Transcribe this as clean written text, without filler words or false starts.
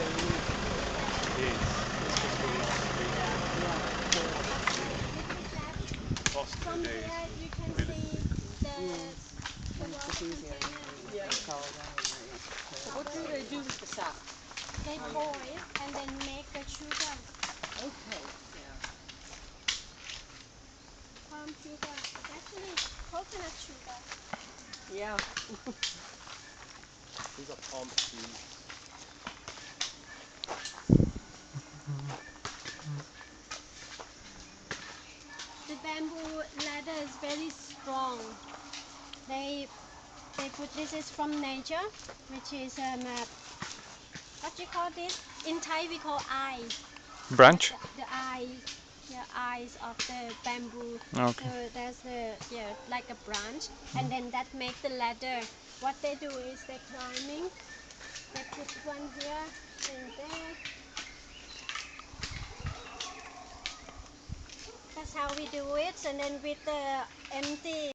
Yes. Lost From the here days. you can see the water container. What do they do with the sap? They boil and then make the sugar. Okay. Yeah. Palm sugar. It's actually coconut sugar. Yeah. These are palm trees. The bamboo ladder is very strong. They put this is from nature, which is what do you call this? In Thai we call eye. Branch? The eye, the eyes of the bamboo. Okay. So there's the like a branch, and then that make the ladder. What they do is they climbing. They put one here and there. That's how we do it, and then with the empty